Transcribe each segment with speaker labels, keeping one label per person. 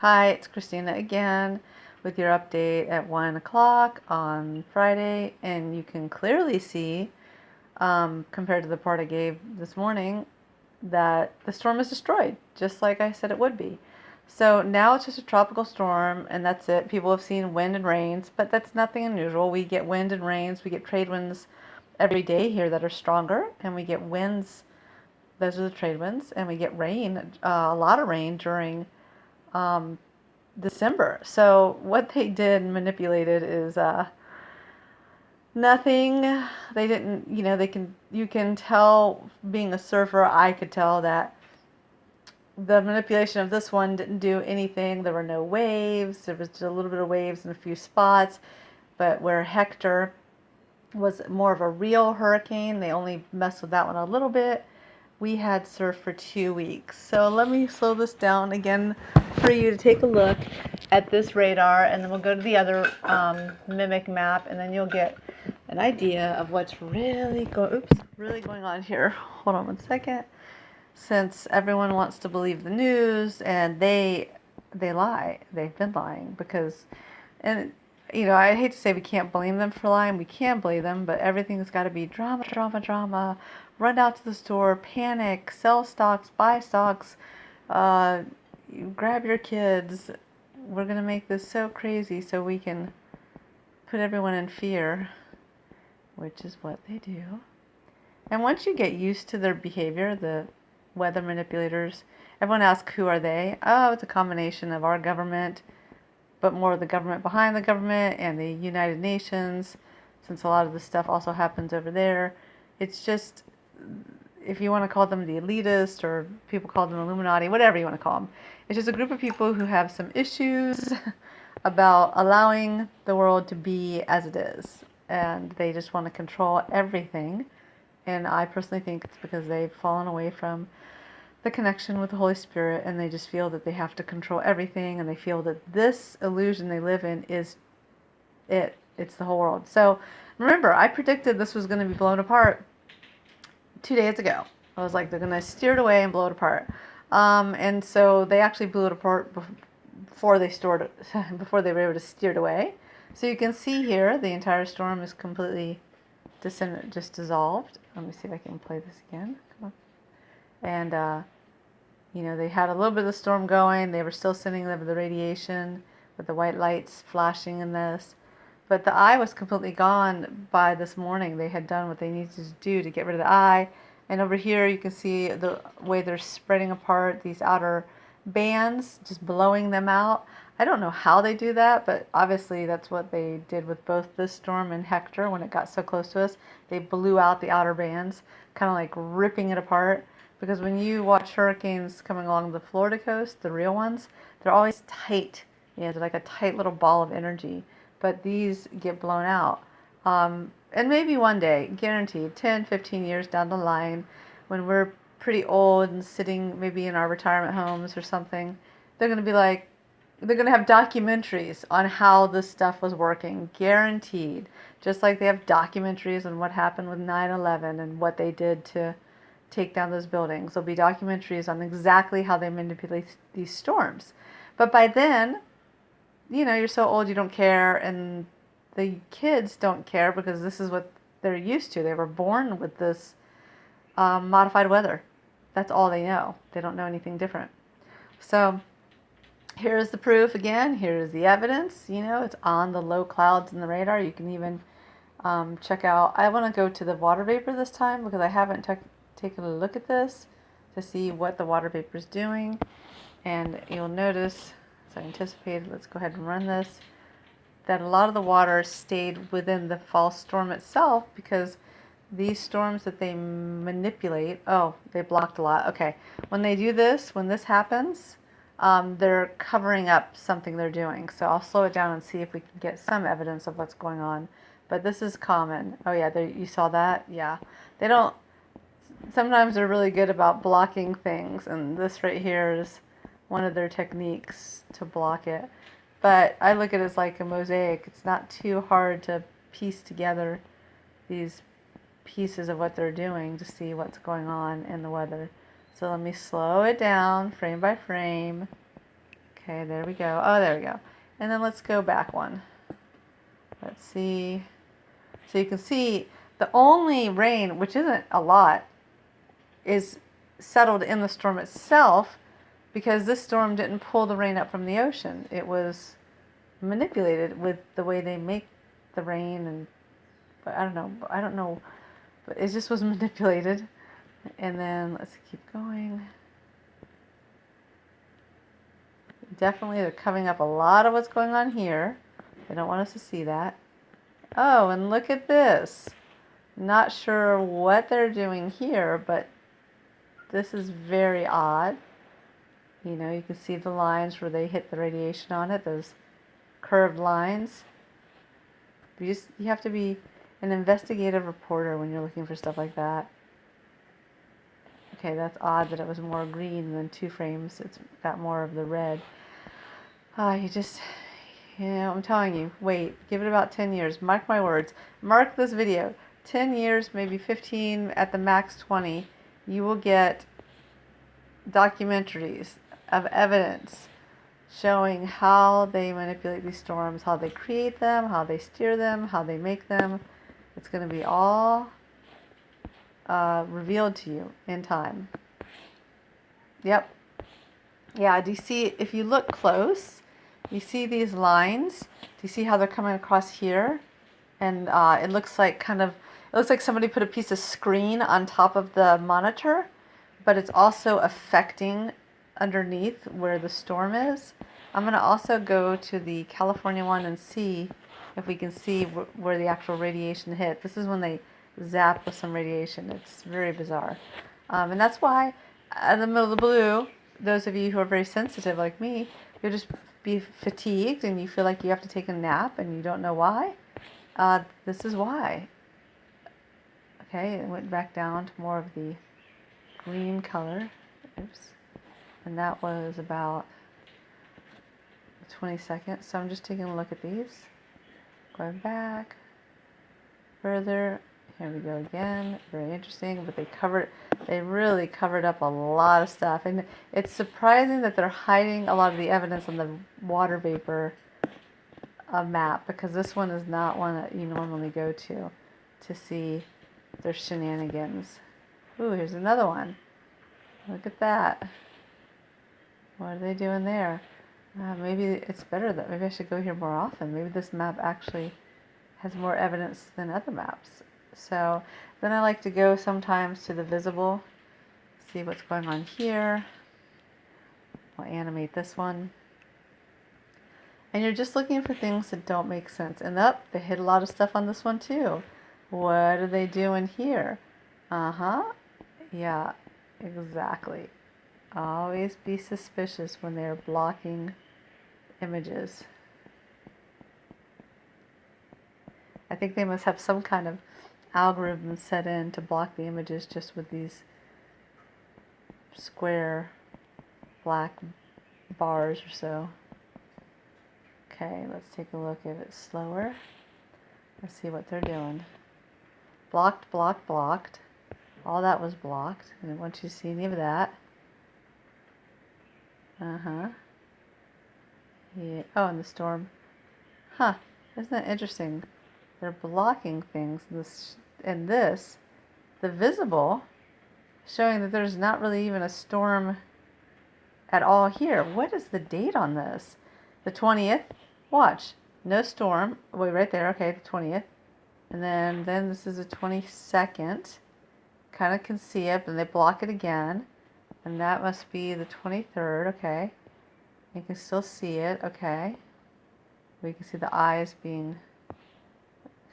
Speaker 1: Hi, it's Christina again with your update at 1 o'clock on Friday. And you can clearly see, compared to the part I gave this morning, that the storm is destroyed, just like I said it would be. So now it's just a tropical storm, and that's it. People have seen wind and rains, but that's nothing unusual. We get wind and rains, we get trade winds every day here that are stronger, and we get winds, those are the trade winds, and we get rain, a lot of rain during um, December. So what they did manipulated is nothing. They didn't, you can tell, being a surfer, I could tell that the manipulation of this one didn't do anything. There were no waves. There was just a little bit of waves in a few spots, but where Hector was more of a real hurricane, they only messed with that one a little bit. We had surf for 2 weeks. So let me slow this down again for you to take a look at this radar, and then we'll go to the other mimic map, and then you'll get an idea of what's really going on here. Hold on 1 second. Since everyone wants to believe the news, and they lie, they've been lying because, and I hate to say we can't blame them for lying. We can blame them, but everything's got to be drama, drama, drama. Run out to the store, panic, sell stocks, buy stocks, you grab your kids. We're going to make this so crazy so we can put everyone in fear, which is what they do. And once you get used to their behavior, the weather manipulators, everyone asks, who are they? Oh, it's a combination of our government, but more of the government behind the government and the United Nations, since a lot of the stuff also happens over there. It's just, if you want to call them the elitist, or people call them Illuminati, whatever you want to call them, it's just a group of people who have some issues about allowing the world to be as it is. And they just want to control everything. And I personally think it's because they've fallen away from the connection with the Holy Spirit, and they just feel that they have to control everything, and they feel that this illusion they live in is it's the whole world. So remember, I predicted this was going to be blown apart 2 days ago. I was like, they're going to steer it away and blow it apart. And so they actually blew it apart before they stored it, before they were able to steer it away. So you can see here the entire storm is completely just dissolved. Let me see if I can play this again. Come on. And they had a little bit of the storm going. They were still sending them the radiation with the white lights flashing in this. But the eye was completely gone by this morning. They had done what they needed to do to get rid of the eye. And over here you can see the way they're spreading apart these outer bands, just blowing them out. I don't know how they do that, but obviously that's what they did with both this storm and Hector when it got so close to us. They blew out the outer bands, kind of like ripping it apart. Because when you watch hurricanes coming along the Florida coast, the real ones, they're always tight. They're like a tight little ball of energy. But these get blown out. And maybe one day, guaranteed, 10, 15 years down the line, when we're pretty old and sitting maybe in our retirement homes or something, they're going to be like, they're going to have documentaries on how this stuff was working, guaranteed. Just like they have documentaries on what happened with 9/11 and what they did to take down those buildings. There'll be documentaries on exactly how they manipulate these storms. But by then, you're so old you don't care, and the kids don't care because this is what they're used to. They were born with this modified weather. That's all they know. They don't know anything different. So here's the proof again. Here's the evidence. It's on the low clouds in the radar. You can even check out. I want to go to the water vapor this time because I haven't taken a look at this to see what the water vapor is doing. And you'll notice, as I anticipated, let's go ahead and run this, that a lot of the water stayed within the false storm itself because these storms that they manipulate, oh, they blocked a lot. Okay, when they do this, when this happens, they're covering up something they're doing. So I'll slow it down and see if we can get some evidence of what's going on. But this is common. Oh yeah, you saw that? Yeah. They don't, sometimes they're really good about blocking things, and this right here is one of their techniques to block it. But I look at it as like a mosaic. It's not too hard to piece together these pieces of what they're doing to see what's going on in the weather. So let me slow it down frame by frame. Okay, there we go. Oh, there we go. And then let's go back one. Let's see. So you can see the only rain, which isn't a lot, is settled in the storm itself, because this storm didn't pull the rain up from the ocean. It was manipulated with the way they make the rain, and but I don't know, but it just was manipulated. And then let's keep going. Definitely they're covering up a lot of what's going on here. They don't want us to see that. Oh, and look at this. Not sure what they're doing here, but this is very odd. You know, you can see the lines where they hit the radiation on it, those curved lines. You have to be an investigative reporter when you're looking for stuff like that. Okay, that's odd that it was more green than 2 frames. It's got more of the red. I'm telling you, wait, give it about 10 years. Mark my words. Mark this video. 10 years, maybe 15, at the max 20, you will get documentaries of evidence showing how they manipulate these storms, how they create them, how they steer them, how they make them. It's going to be all revealed to you in time. Yep. Yeah, do you see, if you look close, you see these lines? Do you see how they're coming across here? And it looks like somebody put a piece of screen on top of the monitor, but it's also affecting underneath where the storm is. I'm going to also go to the California one and see if we can see where the actual radiation hit. This is when they zap with some radiation. It's very bizarre. And that's why in the middle of the blue, those of you who are very sensitive like me, you'll just be fatigued and you feel like you have to take a nap and you don't know why. This is why. Okay, it went back down to more of the green color. Oops. And that was about 20 seconds. So I'm just taking a look at these. Going back further. Here we go again. Very interesting. But they really covered up a lot of stuff. And it's surprising that they're hiding a lot of the evidence on the water vapor map, because this one is not one that you normally go to see their shenanigans. Ooh, here's another one. Look at that. What are they doing there? Maybe it's better that maybe I should go here more often. Maybe this map actually has more evidence than other maps. So then I like to go sometimes to the visible, see what's going on here. I'll animate this one. And you're just looking for things that don't make sense. And they hit a lot of stuff on this one too. What are they doing here? Yeah, exactly. Always be suspicious when they're blocking images. I think they must have some kind of algorithm set in to block the images just with these square black bars or so. Okay, let's take a look at it slower. Let's see what they're doing. Blocked, blocked, blocked. All that was blocked. I didn't want you to see any of that. Yeah. Oh, and the storm. Huh. Isn't that interesting? They're blocking things. This, the visible, showing that there's not really even a storm at all here. What is the date on this? The 20th? Watch. No storm. Wait, right there. Okay, the 20th. And then this is the 22nd. Kind of can see it, but they block it again. And that must be the 23rd. Okay. You can still see it. Okay. We can see the eyes being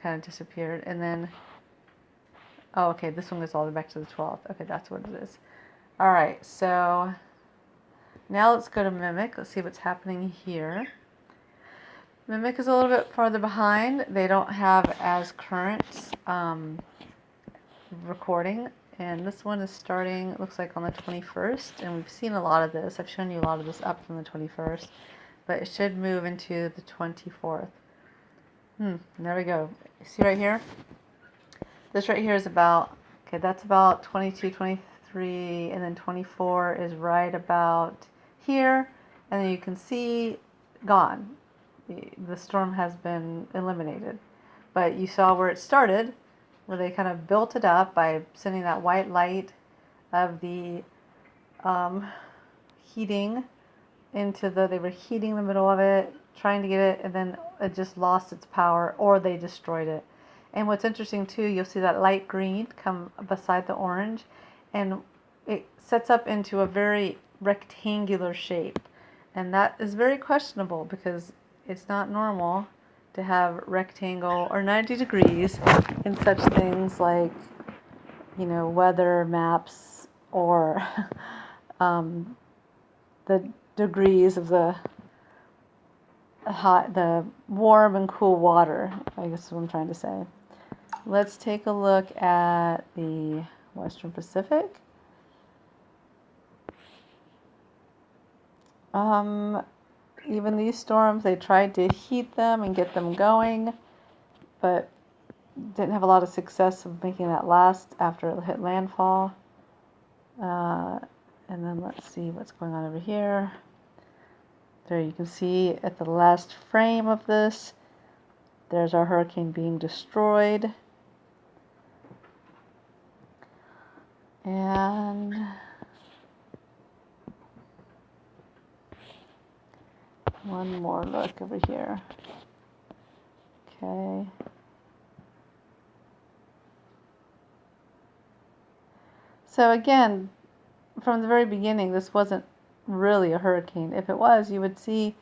Speaker 1: kind of disappeared. And then, oh, okay, this one goes all the way back to the 12th. Okay, that's what it is. All right, so now let's go to Mimic. Let's see what's happening here. Mimic is a little bit farther behind. They don't have as current recording. And this one is starting, it looks like, on the 21st. And we've seen a lot of this. I've shown you a lot of this up from the 21st. But it should move into the 24th. There we go. See right here? This right here is about, okay, that's about 22, 23, and then 24 is right about here. and then you can see gone. The storm has been eliminated. But you saw where it started, where they kind of built it up by sending that white light of the um, heating they were heating the middle of it, trying to get it, and then it just lost its power, or they destroyed it. And what's interesting too, you'll see that light green come beside the orange, and it sets up into a very rectangular shape. And that is very questionable because it's not normal to have rectangle or 90 degrees in such things like, weather maps or the degrees of the warm and cool water, I guess is what I'm trying to say. Let's take a look at the Western Pacific. Even these storms, they tried to heat them and get them going, but didn't have a lot of success of making that last after it hit landfall. And then let's see what's going on over here. There you can see at the last frame of this, there's our hurricane being destroyed. And one more look over here. Okay. So again, from the very beginning, this wasn't really a hurricane. If it was, you would see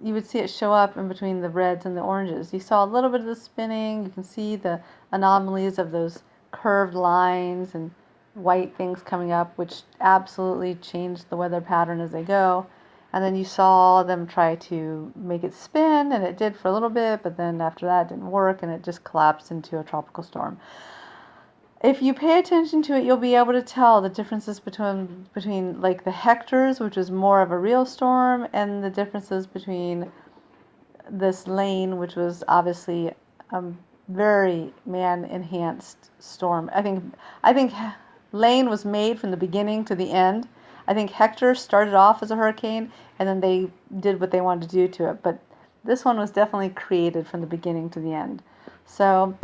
Speaker 1: it show up in between the reds and the oranges. You saw a little bit of the spinning. You can see the anomalies of those curved lines and white things coming up, which absolutely changed the weather pattern as they go. And then you saw them try to make it spin, and it did for a little bit, but then after that it didn't work, and it just collapsed into a tropical storm. If you pay attention to it, you'll be able to tell the differences between like the Hectors, which is more of a real storm, and the differences between this Lane, which was obviously a very man-enhanced storm. I think Lane was made from the beginning to the end. I think Hector started off as a hurricane, and then they did what they wanted to do to it. But this one was definitely created from the beginning to the end. So,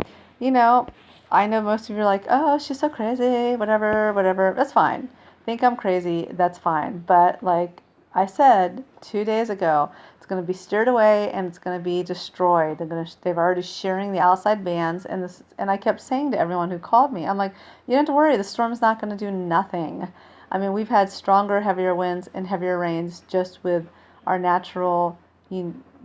Speaker 1: I know most of you are like, oh, she's so crazy, whatever. That's fine. Think I'm crazy, that's fine. But like I said 2 days ago, it's going to be steered away and it's going to be destroyed. They've already sharing the outside bands, and I kept saying to everyone who called me, I'm like, you don't have to worry, the storm's not going to do nothing. I mean, we've had stronger, heavier winds and heavier rains just with our natural,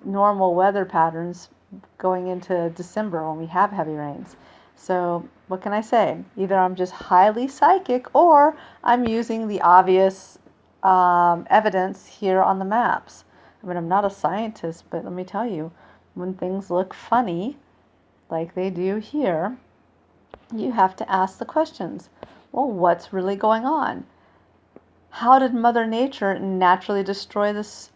Speaker 1: normal weather patterns going into December when we have heavy rains. So what can I say? Either I'm just highly psychic or I'm using the obvious evidence here on the maps. I mean, I'm not a scientist, but let me tell you, when things look funny, like they do here, you have to ask the questions. Well, what's really going on? How did Mother Nature naturally destroy this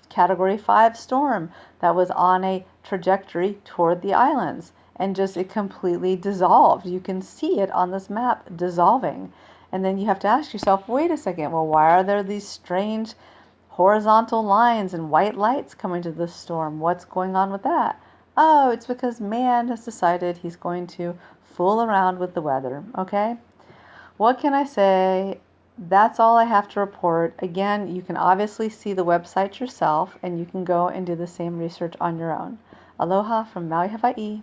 Speaker 1: Category 5 storm that was on a trajectory toward the islands? And just it completely dissolved. You can see it on this map dissolving. And then you have to ask yourself, wait a second, well, why are there these strange horizontal lines and white lights coming to this storm? What's going on with that? Oh, it's because man has decided he's going to fool around with the weather, okay? What can I say? That's all I have to report. Again, you can obviously see the website yourself, and you can go and do the same research on your own. Aloha from Maui, Hawaii.